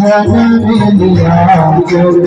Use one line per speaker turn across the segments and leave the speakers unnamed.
जन्म लिया जब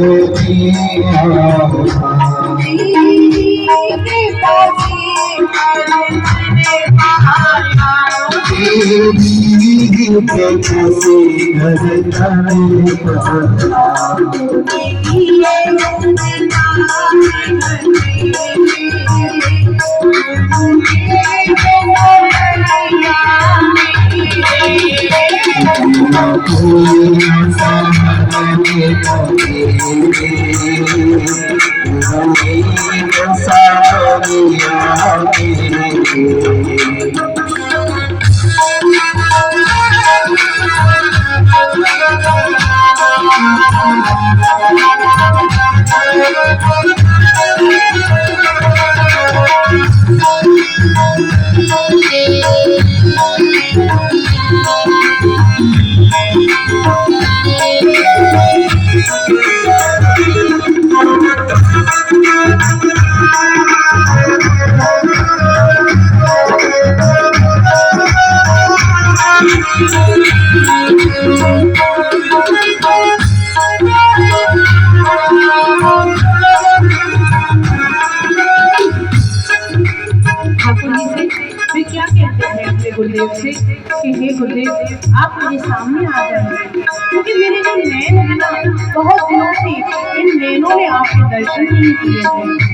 गुरुदेव से कि हे गुरुदेव आप मेरे सामने आ जाए, क्योंकि मेरे जो नैन है ना, बहुत दिनों से इन नैनों ने आपके दर्शन नहीं किए हैं।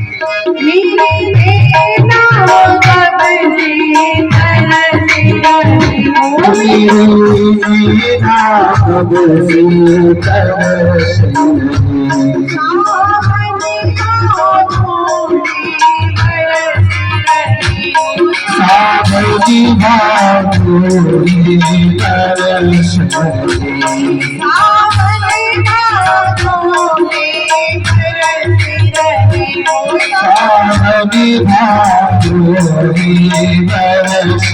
विभागोरी बरस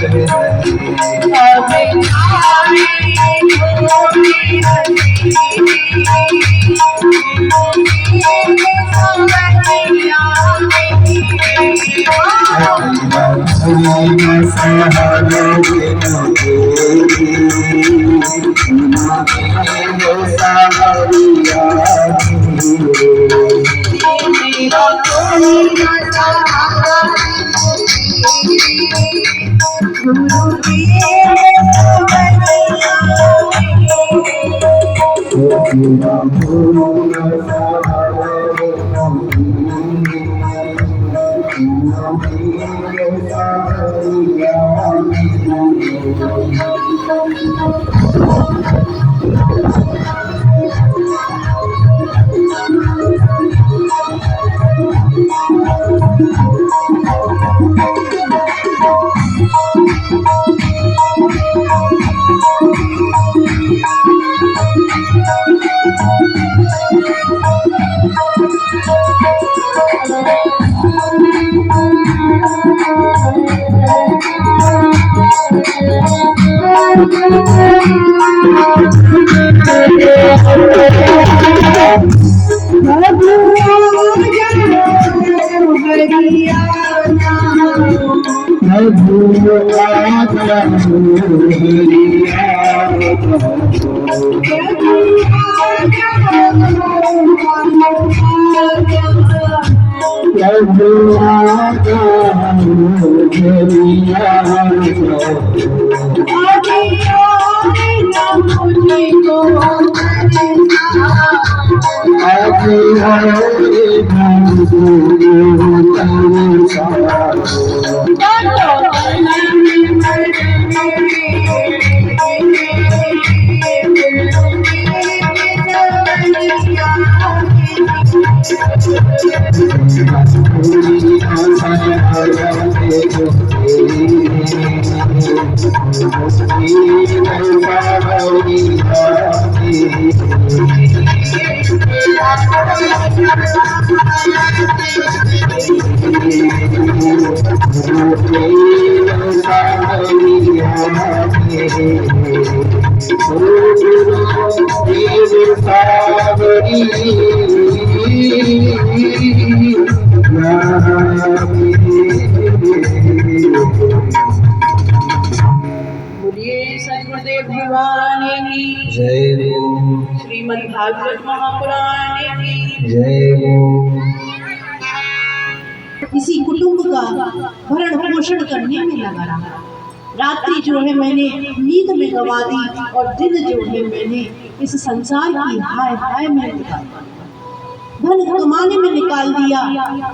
सदगुरुदेव भगवान की
जय हो।
श्रीमद् भागवत महापुराण की
जय हो।
इसी कुटुंब का भरण पोषण करने में लगा रहा। रात्रि जो है मैंने नींद में गवा दी और दिन जो है मैंने इस संसार की हाय हाय में निकाल धन कमाने में निकाल दिया,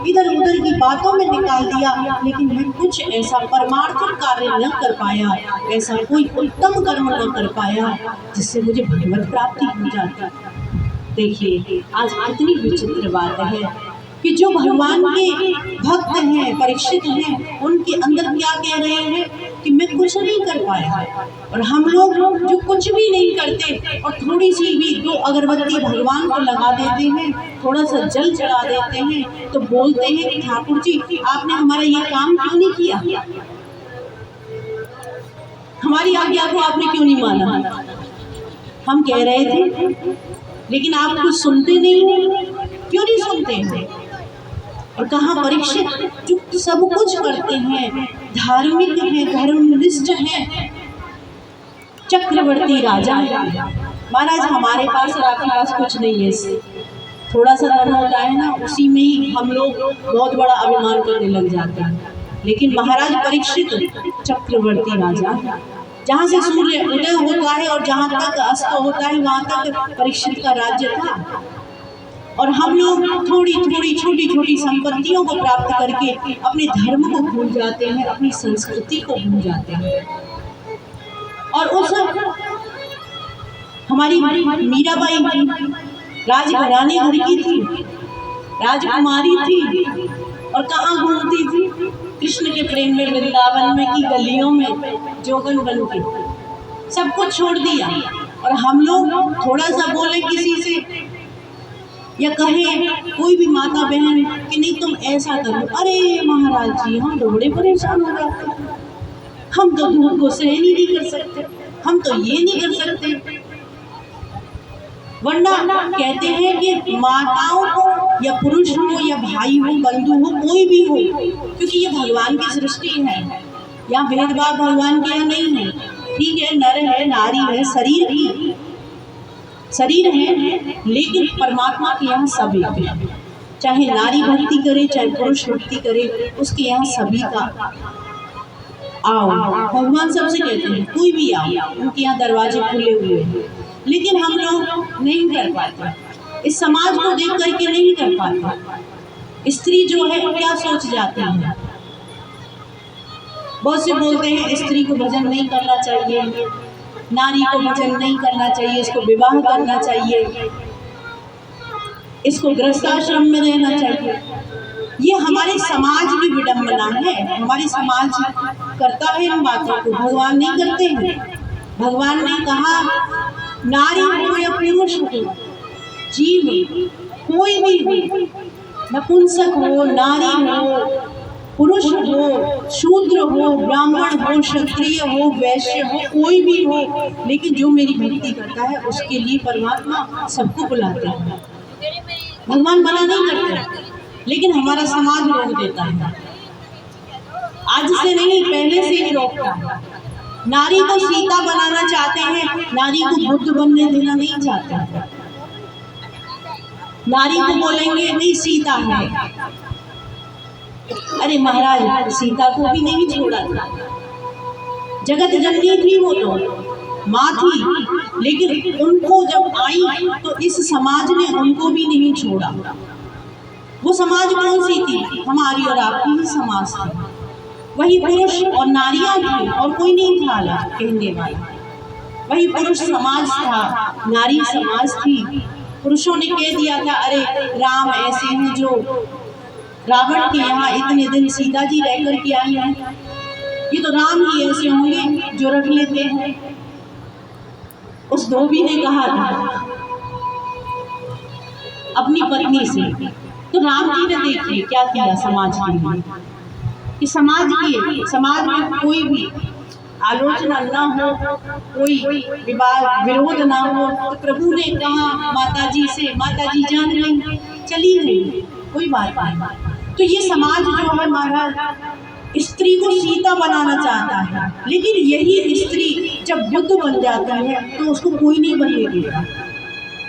इधर उधर की बातों में निकाल दिया, लेकिन मैं कुछ ऐसा परमार्थक कार्य न कर पाया, ऐसा कोई उत्तम कर्म न कर पाया जिससे मुझे भगवत प्राप्ति हो जाती। देखिए आज कितनी विचित्र बात है कि जो भगवान के भक्त हैं, परीक्षित हैं, उनके अंदर क्या कह रहे हैं कि मैं कुछ नहीं कर पाया, और हम लोग जो कुछ भी नहीं करते और थोड़ी सी भी दो अगरबत्ती भगवान को लगा देते हैं, थोड़ा सा जल चढ़ा देते हैं, तो बोलते हैं कि ठाकुर जी आपने हमारा ये काम क्यों नहीं किया, हमारी आज्ञा को आपने क्यों नहीं माना। हम कह रहे थे लेकिन आप कुछ सुनते नहीं हो, क्यों नहीं सुनते हैं। और कहाँ परीक्षित जो सब कुछ करते हैं, धार्मिक हैं, धर्मनिष्ठ हैं, चक्रवर्ती राजा है। महाराज हमारे पास और आपके पास कुछ नहीं है, थोड़ा सा धन होता है ना, उसी में ही हम लोग बहुत बड़ा अभिमान करने लग जाते हैं। लेकिन महाराज परीक्षित चक्रवर्ती राजा है, जहाँ से सूर्य उदय होता है और जहाँ तक अस्त होता है वहाँ तक परीक्षित का राज्य था। और हम लोग थोड़ी थोड़ी छोटी छोटी संपत्तियों को प्राप्त करके अपने धर्म को भूल जाते हैं, अपनी संस्कृति को भूल जाते हैं। और उस हमारी मीराबाई राजघराने घर की थी, राजकुमारी थी, और कहाँ घूमती थी, कृष्ण के प्रेम में, वृंदावन में की गलियों में जोगन बन के सब कुछ छोड़ दिया। और हम लोग थोड़ा सा बोले किसी से या कहे कोई भी माता बहन कि नहीं तुम ऐसा करो, अरे महाराज जी हम तो बड़े परेशान हो जाते हैं, हम तो धूप को सहन ही नहीं कर सकते, हम तो ये नहीं कर सकते। वरना कहते हैं कि माताओं को या पुरुष हो या भाई हो बंधु हो कोई भी हो, क्योंकि ये भगवान की सृष्टि है, यहाँ भेदभाव भगवान के यहाँ नहीं है। ठीक है, नर है नारी है, शरीर है, लेकिन परमात्मा के यहाँ सब एक है। चाहे नारी भक्ति करे चाहे पुरुष भक्ति करे, उसके यहाँ सभी का आओ। भगवान सबसे कहते हैं कोई भी आओ, उनके यहाँ दरवाजे खुले हुए हैं। लेकिन हम लोग नहीं कर पाते, इस समाज को देख करके नहीं कर पाते। स्त्री जो है क्या सोच जाती है, बहुत से बोलते हैं स्त्री को भजन नहीं करना चाहिए, नारी को भजन नहीं करना चाहिए, इसको विवाह करना चाहिए, इसको गृहस्थाश्रम में रहना चाहिए। ये हमारे समाज की विडंबना है, हमारे समाज करता है इन बातों को, भगवान नहीं करते हैं। भगवान ने कहा नारी हो या पुरुष हो, जीव कोई भी हो, नपुंसक हो, नारी हो, पुरुष हो, शूद्र हो, ब्राह्मण हो, क्षत्रिय हो, वैश्य हो, कोई भी हो, लेकिन जो मेरी भक्ति करता है उसके लिए परमात्मा सबको बुलाते हैं। भगवान मना नहीं करते, लेकिन हमारा समाज रोक देता है। आज से नहीं, पहले से ही रोकता है। नारी को सीता बनाना चाहते हैं, नारी को बुद्ध बनने देना नहीं चाहते। नारी को बोलेंगे नहीं सीता है, अरे महाराज सीता को भी नहीं छोड़ा था, जगत जननी थी वो तो माँ थी, लेकिन उनको जब आई तो इस समाज ने उनको भी नहीं छोड़ा। वो समाज कौन सी थी? हमारी और आपकी ही समाज थी, वही पुरुष और नारियां थी और कोई नहीं था कहने वाला। वही पुरुष समाज था, नारी समाज थी। पुरुषों ने कह दिया था अरे राम ऐसे हैं जो रावण के यहाँ इतने दिन सीता जी रह कर के आई हैं, ये तो राम ही ऐसे होंगे जो रख लेते हैं। उस धोबी ने कहा था अपनी पत्नी से, तो राम जी ने देखिए क्या किया समाज के लिए, कि समाज में कोई भी आलोचना ना हो, कोई विरोध ना हो। तो प्रभु ने कहा माता जी से, माता जी जान गई, चली गई, कोई बात नहीं। तो ये समाज जो है महाराज स्त्री को सीता बनाना चाहता है, लेकिन यही स्त्री जब बुद्ध बन जाती है तो उसको कोई नहीं बनने देगा।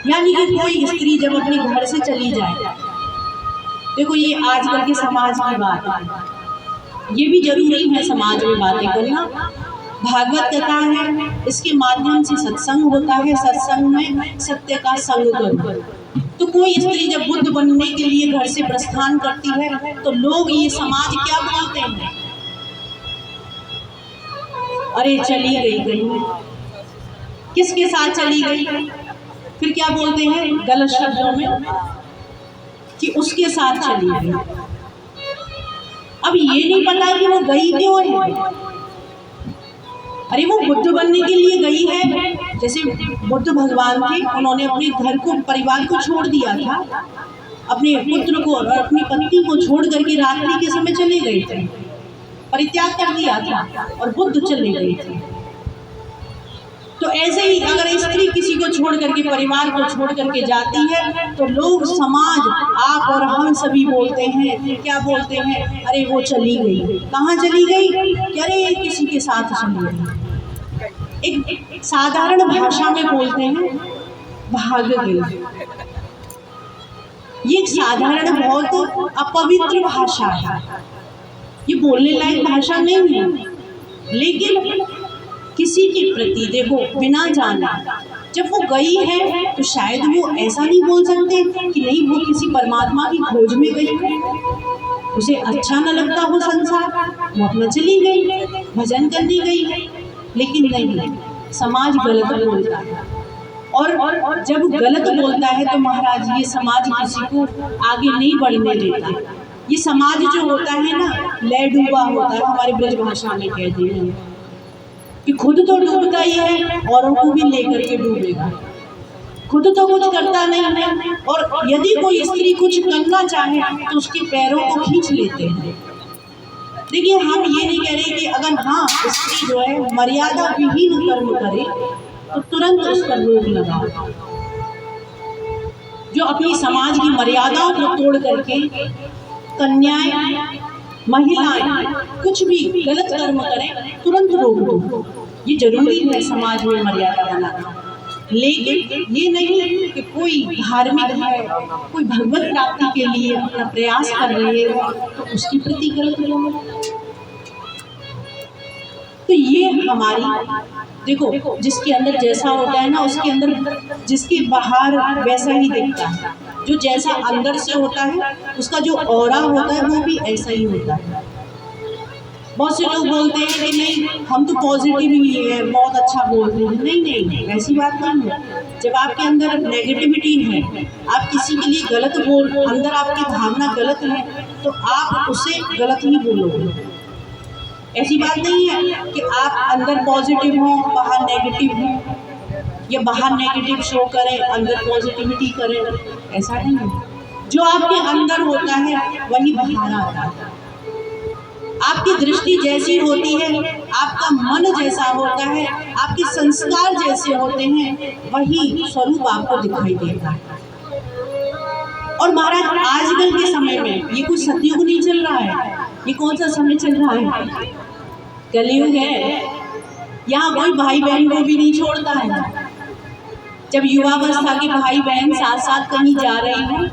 यानी कि कोई स्त्री जब अपने घर से चली जाए, देखो ये आजकल के समाज की बात है, ये भी जरूरी है समाज में बातें करना। भागवत कथा है, इसके माध्यम से सत्संग होता है, सत्संग में सत्य का संग करो। तो कोई स्त्री जब बुद्ध बनने के लिए घर से प्रस्थान करती है तो लोग ये समाज क्या बोलते हैं, अरे चली गई, किसके साथ चली गई? फिर क्या बोलते हैं गलत शब्दों में कि उसके साथ चली गई। अब ये नहीं पता कि वो गई क्यों है। अरे वो बुद्ध बनने के लिए गई है। जैसे बुद्ध भगवान थे, उन्होंने अपने घर को परिवार को छोड़ दिया था, अपने पुत्र को और अपनी पत्नी को छोड़ करके रात्रि के समय चले गए थे, परित्याग कर दिया था और बुद्ध चले गए थे। तो ऐसे ही अगर स्त्री किसी को छोड़ करके परिवार को छोड़ करके जाती है तो लोग समाज आप और हम सभी बोलते हैं, क्या बोलते हैं, अरे वो चली गई। कहाँ चली गई? अरे किसी के साथ चली गई। एक साधारण भाषा में बोलते हैं भाग गई। ये साधारण बहुत अपवित्र भाषा है, ये बोलने लायक भाषा नहीं है। लेकिन किसी के प्रति देखो बिना जाना जब वो गई है तो शायद वो ऐसा नहीं बोल सकते कि नहीं वो किसी परमात्मा की खोज में गई है, उसे अच्छा न लगता हो संसार, वो अपना चली गई, भजन करने गई है। लेकिन नहीं, समाज गलत बोलता है, और जब गलत बोलता है तो महाराज ये समाज किसी को आगे नहीं बढ़ने देता। ये समाज जो होता है ना लय डूबा होता है, हमारे ब्रज भाषा में कहते हैं कि खुद तो डूबता ही है, औरों को भी लेकर के डूबेगा। खुद तो कुछ करता नहीं है, और यदि कोई स्त्री कुछ करना चाहे तो उसके पैरों को खींच लेते हैं। देखिए, हम ये नहीं कह रहे कि अगर हाँ स्त्री जो है मर्यादा विहीन कर्म करे तो तुरंत उस पर रोक लगाओ। जो अपनी समाज की मर्यादाओं को तोड़ करके कन्याएं, महिलाएं कुछ भी गलत कर्म करें, तुरंत रोक दो। ये जरूरी है समाज में मर्यादा बनाना। लेकिन ये नहीं कि कोई धार्मिक है, कोई भगवत प्राप्ति के लिए अपना प्रयास कर रहे हो तो उसके प्रति गलत हो। तो ये हमारी, देखो, जिसके अंदर जैसा होता है ना, उसके अंदर जिसके बाहर वैसा ही दिखता है। जो जैसा अंदर से होता है उसका जो ऑरा होता है वो भी ऐसा ही होता है। बहुत से लोग बोलते हैं कि नहीं हम तो पॉजिटिव ही है, बहुत अच्छा बोलते हैं। नहीं नहीं नहीं, ऐसी बात नहीं है। जब आपके अंदर नेगेटिविटी है, आप किसी के लिए गलत बोल, अंदर आपकी भावना गलत है, तो आप उसे गलत ही बोलोगे। ऐसी बात नहीं है कि आप अंदर पॉजिटिव हो बाहर नेगेटिव हो, या बाहर नेगेटिव शो करें अंदर पॉजिटिविटी करें, ऐसा नहीं है। जो आपके अंदर होता है वही बाहर आता है। आपकी दृष्टि जैसी होती है, आपका मन जैसा होता है, आपके संस्कार जैसे होते हैं, वही स्वरूप आपको दिखाई देता है। और महाराज आजकल के समय में ये कुछ सतयुग नहीं चल रहा है, ये कौन सा समय चल रहा है? कलयुग है। यहाँ कोई भाई बहन को भी नहीं छोड़ता है। जब युवावस्था के भाई बहन साथ साथ कहीं जा रहे हैं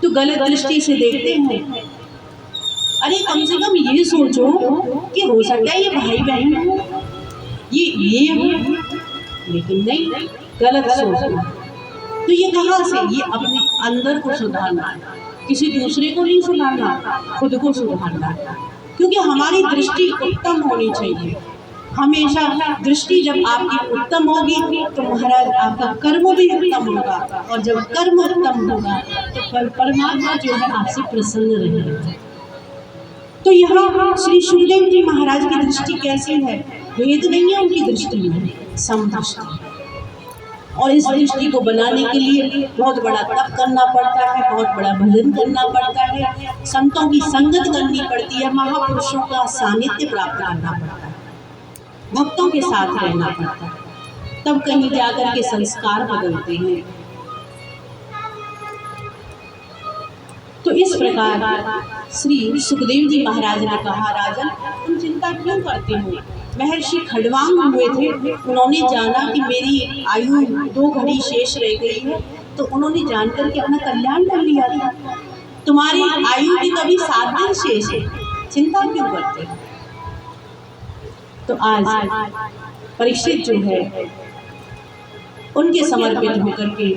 तो गलत दृष्टि से देखते हैं। अरे कम से कम ये सोचो कि हो सकता है ये भाई बहन हो, ये हो, लेकिन नहीं, गलत सोचना। तो ये कहाँ से? ये अपने अंदर को सुधारना, किसी दूसरे को नहीं सुधारना, खुद को सुधारना। क्योंकि हमारी दृष्टि उत्तम होनी चाहिए। हमेशा दृष्टि जब आपकी उत्तम होगी तो महाराज आपका कर्म भी उत्तम होगा, और जब कर्म उत्तम होगा तो परमात्मा जो है आपसे प्रसन्न रहेगा। तो यहाँ श्री सुखदेव जी महाराज की दृष्टि कैसी है? भेद नहीं है उनकी दृष्टि में, समदृष्टि। और इस दृष्टि को बनाने के लिए बहुत बड़ा तप करना पड़ता है, बहुत बड़ा भजन करना पड़ता है, संतों की संगत करनी पड़ती है, महापुरुषों का सानिध्य प्राप्त करना पड़ता है, भक्तों के साथ रहना पड़ता है, तब कहीं जाकर के संस्कार बदलते हैं। तो इस प्रकार श्री सुखदेव जी महाराज ने कहा, राजन तुम चिंता क्यों करते हो? महर्षि खड़वांग हुए थे, उन्होंने जाना कि मेरी आयु 2 घड़ी शेष रह गई है, तो उन्होंने जानकर के अपना कल्याण कर लिया था। तुम्हारी आयु की तो अभी 7 दिन शेष है, चिंता क्यों करते हो? तो आज परीक्षित जो है उनके समर्पित होकर के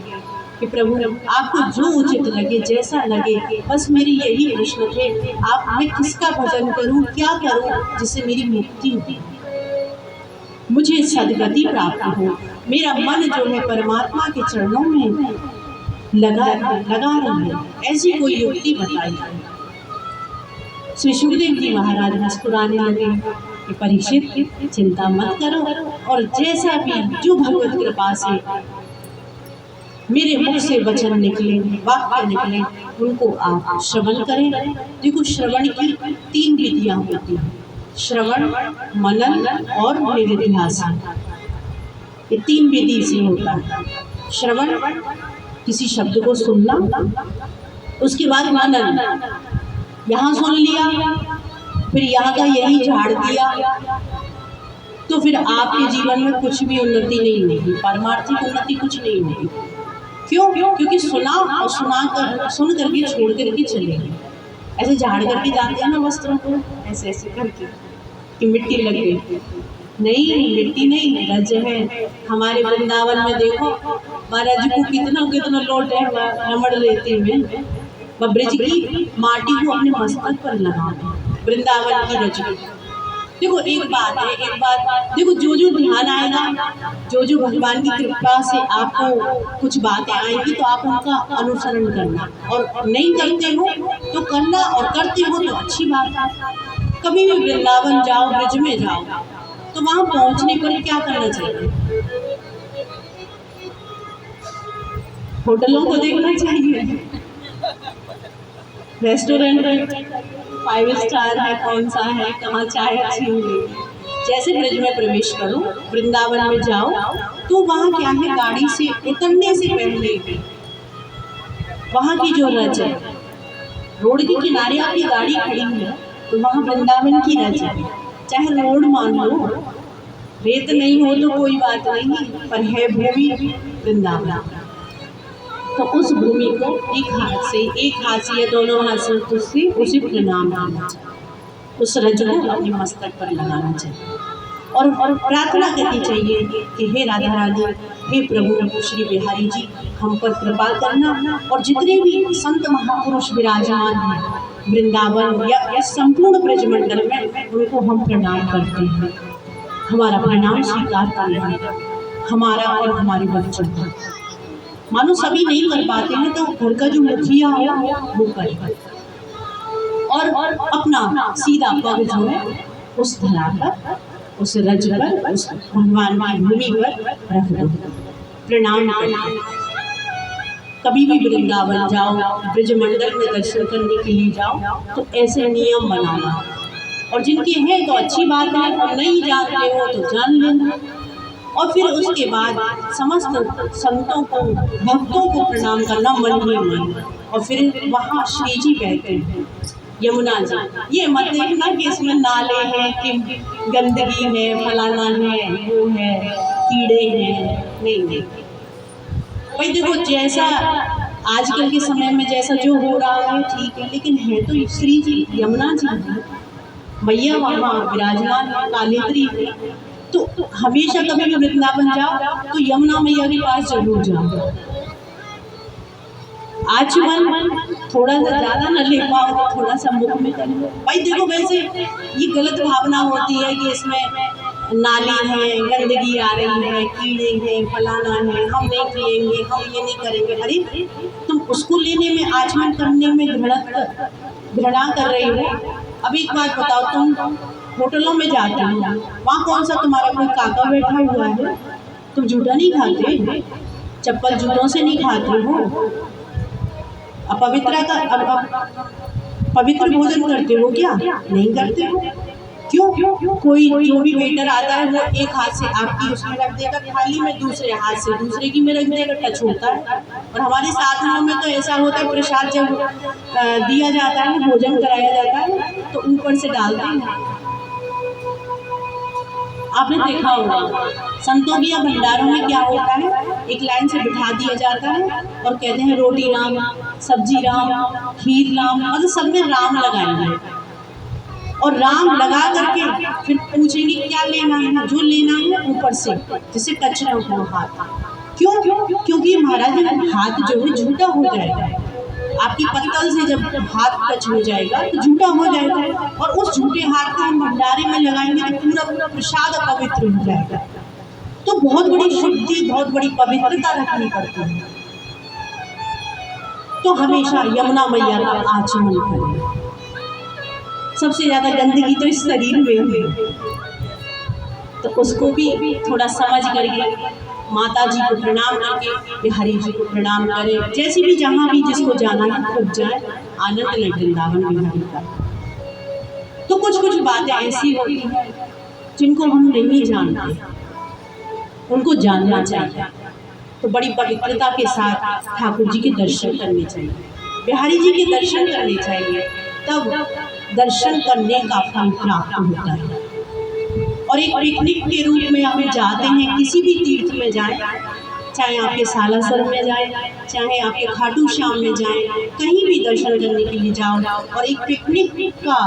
कि प्रभु आपको जो उचित लगे, जैसा लगे, बस मेरी यही प्रश्न थे, आप मैं किसका भजन करूं, क्या करूं जिससे मेरी मुक्ति हो, मुझे सद्गति प्राप्त हो, मेरा मन जो है परमात्मा के चरणों में लगा रहे, ऐसी कोई युक्ति बताइए। श्री सुखदेव जी महाराज मुस्कुराने लगे कि परीक्षित चिंता मत करो, और जैसा भी जो भगवत कृपा से मेरे मुख से वचन निकले, वाक्य निकले, उनको आप श्रवण करें। देखो, श्रवण की 3 विधियां होती हैं, श्रवण, मनन और निधिध्यासन। ये 3 विधि से होता है। श्रवण, किसी शब्द को सुनना, उसके बाद मनन, यहाँ सुन लिया, फिर यहाँ का यही झाड़ दिया, तो फिर आपके जीवन में कुछ भी उन्नति नहीं होगी, पारमार्थिक उन्नति कुछ नहीं होगी। क्यों? क्योंकि सुना और सुन करके छोड़ करके चले गए। ऐसे झाड़ करके जाते हैं ना वस्त्रों को, ऐसे ऐसे करके कि मिट्टी लग गई। नहीं, मिट्टी नहीं, रज है। हमारे वृंदावन में देखो महाराज जी को कितना लोट है रमण रेती में, ब्रज की माटी को अपने मस्तक पर लगा, वृंदावन की रज। देखो, एक बात देखो, जो ध्यान आएगा, जो भगवान की कृपा से आपको कुछ बातें आएंगी तो आप उनका अनुसरण करना, और नहीं करते हो तो करना, और करते हो तो अच्छी बात है। कभी भी वृंदावन जाओ, ब्रज में जाओ, तो वहाँ पहुँचने पर क्या करना चाहिए? होटलों को देखना चाहिए, रेस्टोरेंट 5 स्टार है, कौन सा है, कहाँ चाय अच्छी मिलेगी। जैसे ब्रज में प्रवेश करो, वृंदावन में जाओ, तो वहाँ क्या है, गाड़ी से उतरने से पहले वहाँ की जो रज है, रोड के किनारे आपकी गाड़ी खड़ी है तो वहाँ वृंदावन की रज है। चाहे रोड मान लो, रेत नहीं हो तो कोई बात नहीं, पर है भूमि वृंदावन। तो उस भूमि को एक हाथ से या दोनों हाथ से उसे प्रणाम करना चाहिए, उस रज को अपने मस्तक पर लगाना चाहिए और प्रार्थना करनी चाहिए कि हे राधा रानी, हे प्रभु श्री बिहारी जी, हम पर कृपा करना, और जितने भी संत महापुरुष विराजमान हैं वृंदावन या इस संपूर्ण ब्रजमंडल में, उनको हम प्रणाम करते हैं। हमारा प्रणाम स्वीकार करना, हमारा और हमारे बच्चों का। मानो सभी नहीं कर पाते हैं तो घर का जो मुखिया है वो करे, और अपना सीधा पग जो है उस धरा पर, उस रज पर, उस भगवान की भूमि पर रख दो, प्रणाम करो। कभी भी वृंदावन जाओ, ब्रजमंडल में दर्शन करने के लिए जाओ, तो ऐसे नियम बनाना। और जिनके हैं तो अच्छी बात है, और नहीं जानते हो तो जान लेना। और फिर उसके बाद समस्त संतों को, भक्तों को प्रणाम करना मन ही मन। और फिर वहाँ श्री जी बैठे हैं, यमुना जी। ये मत देखना कि इसमें नाले हैं, कि गंदगी है, फलाना है, वो है, कीड़े हैं, नहीं। भाई देखो, जैसा आजकल के समय में जैसा जो हो रहा है ठीक है, लेकिन है तो श्री जी, यमुना जी, मैया वहाँ विराजमान है, कालेत्री है। तो हमेशा कभी भी वृंदावन जाओ तो यमुना मैया के पास जरूर जाओ। आचमन थोड़ा सा ज़्यादा न ले पाओ तो थोड़ा सा मुख में कर लो। भाई देखो, वैसे ये गलत भावना होती है कि इसमें नाली है, गंदगी आ रही है, कीड़े हैं, फलाना है, हम नहीं पिएंगे, हम ये नहीं करेंगे। अरे तुम उसको लेने में, आचमन करने में घृणा कर रही हो। अब एक बात बताओ, तुम होटलों में जाते हो, वहाँ कौन सा तुम्हारा कोई काका बैठा हुआ है? तुम जूता नहीं खाते, चप्पल जूतों से नहीं खाते हो, पवित्र भोजन करते हो क्या? नहीं करते हो। क्यों? कोई जो भी वेटर आता है वो एक हाथ से आपकी उसमें रख देगा थाली में, दूसरे हाथ से दूसरे की में रख देगा, टच होता है। और हमारे साधनों में तो ऐसा होता है, प्रसाद जब दिया जाता है, भोजन कराया जाता है, तो ऊपर से डालते हैं। आपने देखा होगा संतों की या भंडारों में क्या होता है, एक लाइन से बिठा दिया जाता है और कहते हैं रोटी राम, सब्जी राम, खीर राम, मतलब सब में राम लगाएंगे। और राम लगा करके फिर पूछेंगे क्या लेना है, जो लेना है ऊपर से, जिससे टच ना हो हाथ। क्यों? क्योंकि महाराज हाथ जो है झूठा हो जाएगा। आपकी पत्तल से जब हाथ टच हो जाएगा तो झूठा हो जाएगा, और उस झूठे हाथ को हम भंडारे में लगाएंगे तो पूरा प्रसाद पवित्र हो जाएगा। तो बहुत बड़ी शुद्धि, बहुत बड़ी पवित्रता रखनी पड़ती है। तो हमेशा यमुना मैया का आचमन करें। सबसे ज्यादा गंदगी तो इस शरीर में है, तो उसको भी थोड़ा समझ करके माता जी को प्रणाम करके बिहारी जी को प्रणाम करें। जैसे भी जहाँ भी जिसको जाना है खुद जाए, आनंद ले वृंदावन बिहारी का। तो कुछ बातें ऐसी होती हैं जिनको हम नहीं जानते, उनको जानना चाहिए। तो बड़ी पवित्रता के साथ ठाकुर जी के दर्शन करने चाहिए, बिहारी जी के दर्शन करने चाहिए, तब दर्शन करने का फल प्राप्त होता है। और एक पिकनिक के रूप में हम जाते हैं, किसी भी तीर्थ में जाएं, चाहे आपके सालासर में जाएं, चाहे आपके खाटू श्याम में जाएं, कहीं भी दर्शन करने के लिए जाओ और एक पिकनिक का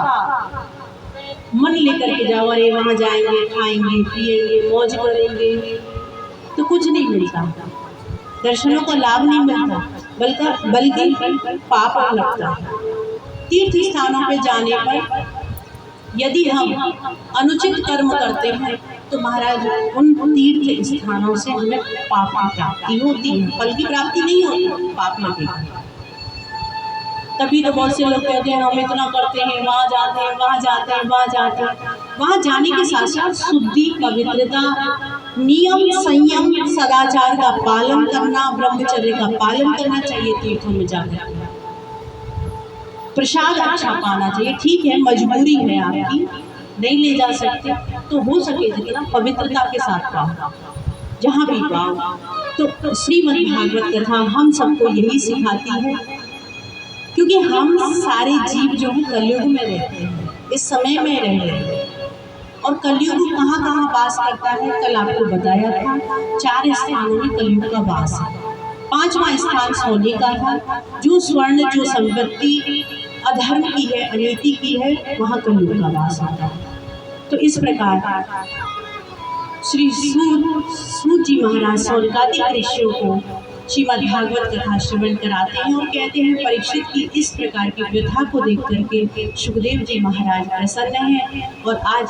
मन लेकर के जाओ, अरे वहाँ जाएंगे, खाएंगे, पिएंगे, मौज करेंगे, तो कुछ नहीं मिलता, दर्शनों का लाभ नहीं मिलता, बल्कि पाप लगता है। तीर्थ स्थानों पे जाने पर यदि हम अनुचित कर्म करते हैं तो महाराज उन तीर्थ स्थानों से हमें पाप की प्राप्ति होती है, फल की प्राप्ति नहीं होती, पाप लगेगा। तभी तो बहुत से लोग कहते हैं हम इतना करते हैं, वहाँ जाते हैं, वहाँ जाते हैं, वहाँ जाते हैं। वहाँ जाने के साथ साथ शुद्धि, पवित्रता नियम संयम सदाचार का पालन करना, ब्रह्मचर्य का पालन करना चाहिए तीर्थों में जाकर। प्रसाद अच्छा पाना चाहिए, ठीक है मजबूरी है आपकी, नहीं ले जा सकते तो हो सके जितना पवित्रता के साथ पाओ, जहाँ भी पाओ। तो श्रीमद् भागवत कथा हम सबको यही सिखाती है, क्योंकि हम सारे जीव जो है कलयुग में रहते हैं, इस समय में रह रहे हैं। और कलयुग कहाँ कहाँ वास करता है, कल आपको बताया था 4 स्थानों में कलयुग का वास है। 5वां स्थान सोने का था, जो स्वर्ण जो संपत्ति अधर्म की है, अनीति की है, वहाँ कलयुग का वास होता है। तो इस प्रकार श्री सूत जी महाराज सौनकादिक ऋषियों को श्रीमद् भागवत कथा श्रवण कराते हैं और कहते हैं परीक्षित की इस प्रकार की व्यथा को देख करके सुखदेव जी महाराज प्रसन्न हैं और आज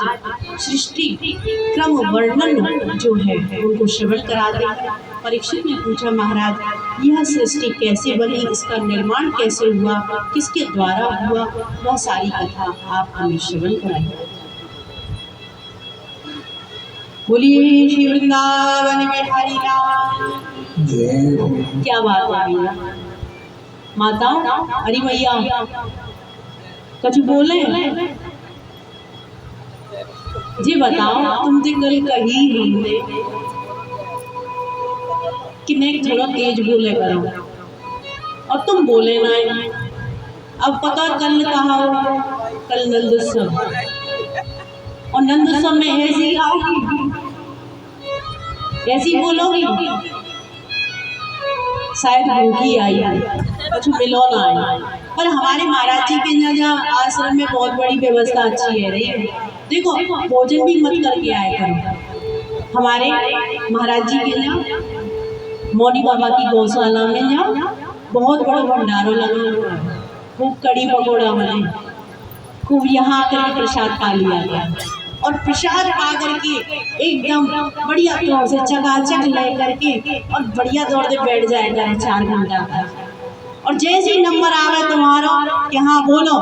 सृष्टि क्रम वर्णन जो है उनको श्रवण कराते हैं। परीक्षित ने पूछा महाराज यह सृष्टि कैसे बनी, इसका निर्माण कैसे हुआ, किसके द्वारा हुआ, वह सारी कथा आप हमें श्रवण कराइए। बोलिए श्री वृंदावन बिहारी लाल। क्या बात है भैया, माता अरे भैया कुछ बोले जी, बताओ तुम तो कल कही हमने कि नहीं थोड़ा तेज बोले करो और तुम बोले ना। अब पता कल कहा हो, कल नंदोत्सव, और नंदोत्सव में ऐसी आओगी, ऐसी बोलोगी, शायद भूखी आई कुछ मिलो ना आई। पर हमारे महाराज जी के यहाँ आश्रम में बहुत बड़ी व्यवस्था अच्छी है रही। देखो भोजन भी मत करके आए करो। हमारे महाराज जी के यहाँ मौनी बाबा की गौशाला में जाओ, बहुत बड़ा भंडारा लगा हुआ है, खूब कड़ी पकौड़ा बने, खूब यहाँ आकर प्रसाद पा लिया गया। और प्रसाद पा करके एकदम बढ़िया तौर से चकाचक ले करके और बढ़िया दौड़ से बैठ जाएगा 4 घंटा तक। और जैसे ही नंबर आवे तुम्हारा कि हाँ बोलो,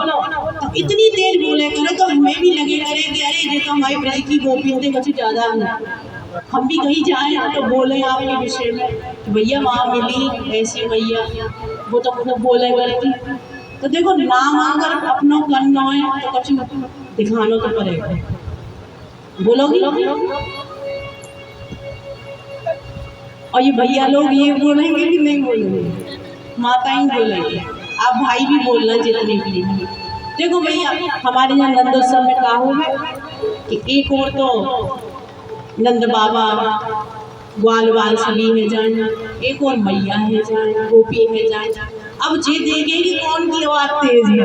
तो इतनी तेज बोले करे तो हमें भी लगे करे कि अरे ये तो हमारी ब्रज की गोपी कुछ ज़्यादा है, हम भी कहीं जाए तो बोले आपके विषय में तो भैया वहाँ मिली ऐसी भैया, वो तो खुद बोले करती। तो देखो नाम अगर अपनों करना है तो कुछ दिखाना तो पड़ेगा। बोलोगी? और ये भैया लोग ये बोलेंगे कि नहीं बोलेंगे? माताएं बोलेंगे, आप भाई भी बोलना जितने भी। देखो भैया हमारे यहाँ नंदोत्सव में कहा हुआ कि एक और तो नंद बाबा ग्वाल वाल सभी है जान, एक और मैया है जान, गोपी है जान। अब जे देखेगी कौन की आवाज तेज है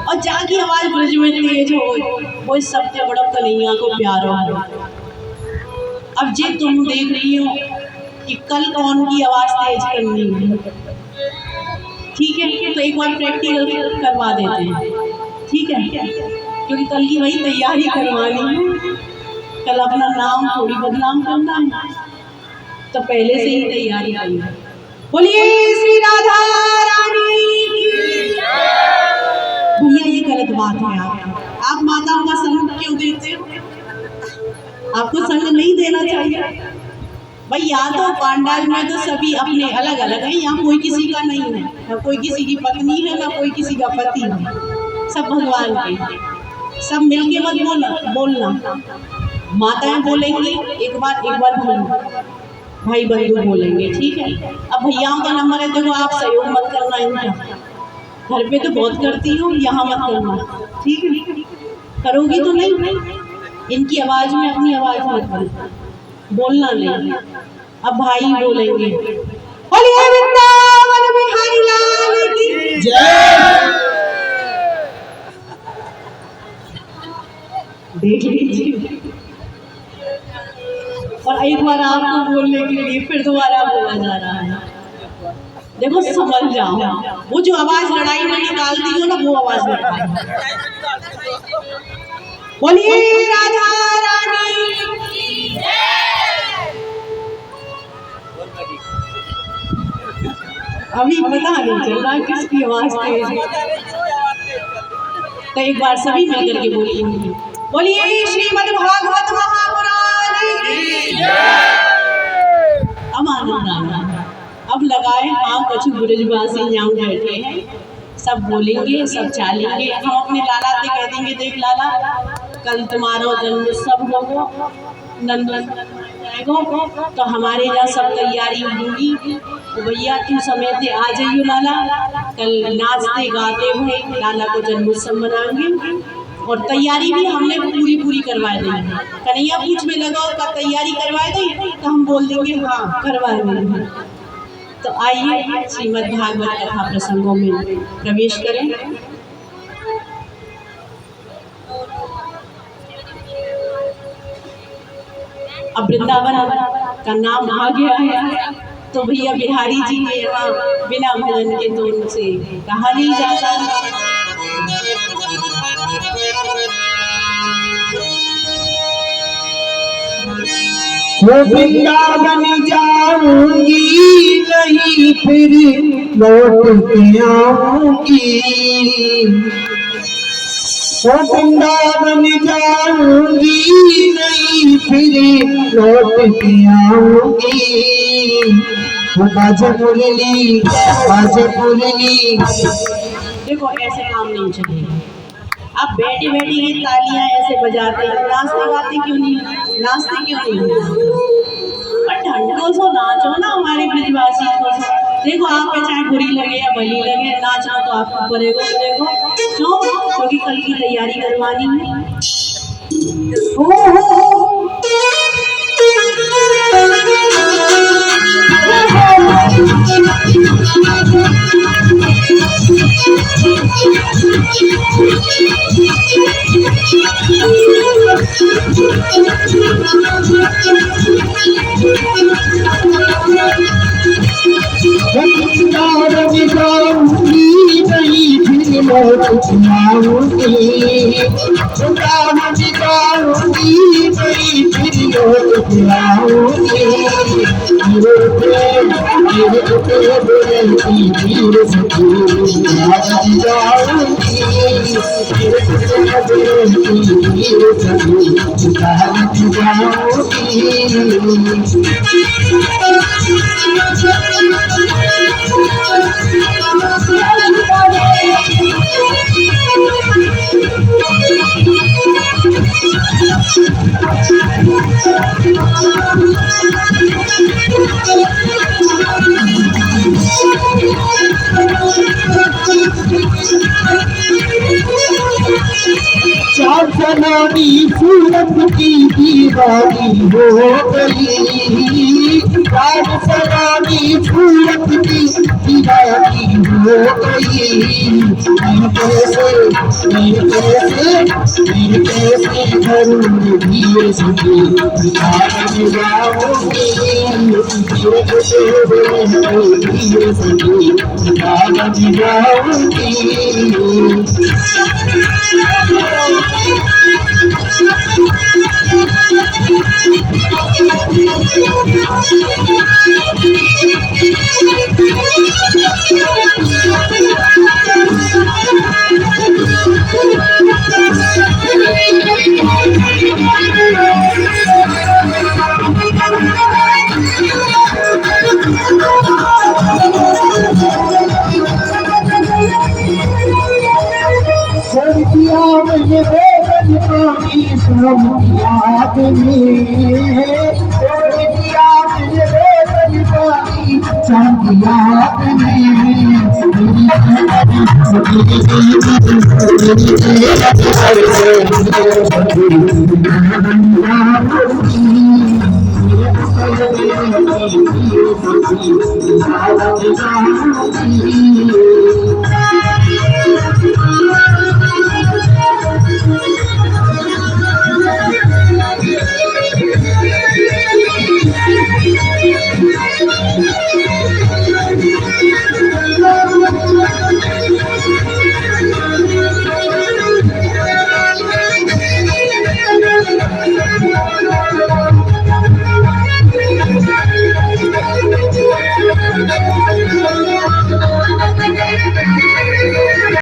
और जाकी आवाज ब्रज में तेज हो, वो सबसे बड़ा कन्हैया को प्यारा हो। अब जे तुम देख रही हो कि कल कौन की आवाज तेज करनी है, ठीक है, तो एक बार प्रैक्टिकल करवा देते हैं, ठीक है, क्योंकि कल की वही तैयारी करवानी है। कल अपना नाम थोड़ी बदनाम करना है, तो पहले से ही तैयारी करनी है। बोलिए श्री राधा रानी की जय। भैया ये गलत बात है, आप माताओं का संग क्यों देते हो? आपको संग नहीं देना चाहिए भाई। यहाँ तो पांडाल में तो सभी अपने अलग अलग हैं, यहाँ कोई किसी का नहीं है, ना कोई किसी की पत्नी है, ना कोई किसी का पति है, सब भगवान के। सब मिलके मत बोलना, माताएं बोलेंगी एक बार बोलना, भाई बंधु बोलेंगे, ठीक है। अब भैयाओं का नंबर है, देखो आप सहयोग मत करना इनका, घर पे तो बहुत करती हो, यहाँ मत करना, ठीक है। करोगी तो नहीं, इनकी आवाज में अपनी आवाज मत बोलना नहीं। अब भाई बोलेंगे, बोलिए वृंदावन बिहारी लाल की जय। देख लीजिए, और एक बार आपको बोलने के लिए फिर दोबारा बोला जा रहा है। देखो समझ जाओ, वो जो आवाज लड़ाई में निकालती हो ना, वो आवाज निकालो। बोलिए राधा रानी की जय। अभी पता नहीं चल रहा किसकी आवाज तेज है, तो एक बार सभी मिलकर के बोलिए, बोलिए श्रीमद् भागवत महापुराण अब आनंद आया। अब लगाए हाँ कछु ब्रजवासी यहाँ बैठे हैं, सब बोलेंगे सब चालेंगे। हम अपने लाला से कह देंगे देख लाला कल तुम्हारा जन्मोत्सव होगा, नंदन जाएगा तो हमारे यहाँ सब तैयारी होगी। तो भैया तू समय से आ जाइयो लाला, कल नाचते गाते हुए लाला को जन्मोत्सव मनाएंगे और तैयारी भी हमने पूरी करवा देंगे। कन्हैया पूछ में लगाओ का तैयारी करवा दें तो हम बोल देंगे हाँ करवा देंगे। तो आइए श्रीमद् भागवत कथा प्रसंगों में प्रवेश करें। अब वृंदावन का नाम आ गया है तो भैया बिहारी जी ने यहाँ बिना भजन के तो उनसे कहा नहीं जाता।
वो वृंदावन जाऊंगी नहीं फिर लौट के आऊंगी। वो वृंदावन जाऊंगी नहीं फिर लौट के आऊंगी। वो बाजे मुरली बाजे मुरली।
देखो ऐसे काम नहीं चलेगा। आप बैठी बैठी ये तालियां ऐसे बजाते नाचते गाते क्यों नहीं, नाचते क्यों नहीं? पर ढंगों से नाचो ना हमारे ब्रजवासी को। देखो आप पे चाहे बुरी लगे या भली लगे, नाचना तो आपको पड़ेगा। देखो क्यों? क्योंकि कल की तैयारी करवानी है।
चांदनी सूरत की दीवानी हो गई। चांदनी सूरत की दीवानी हो गई। मैं कैसे करूँगी धीरे से जाऊँगी। धीरे से जाऊँगी। याद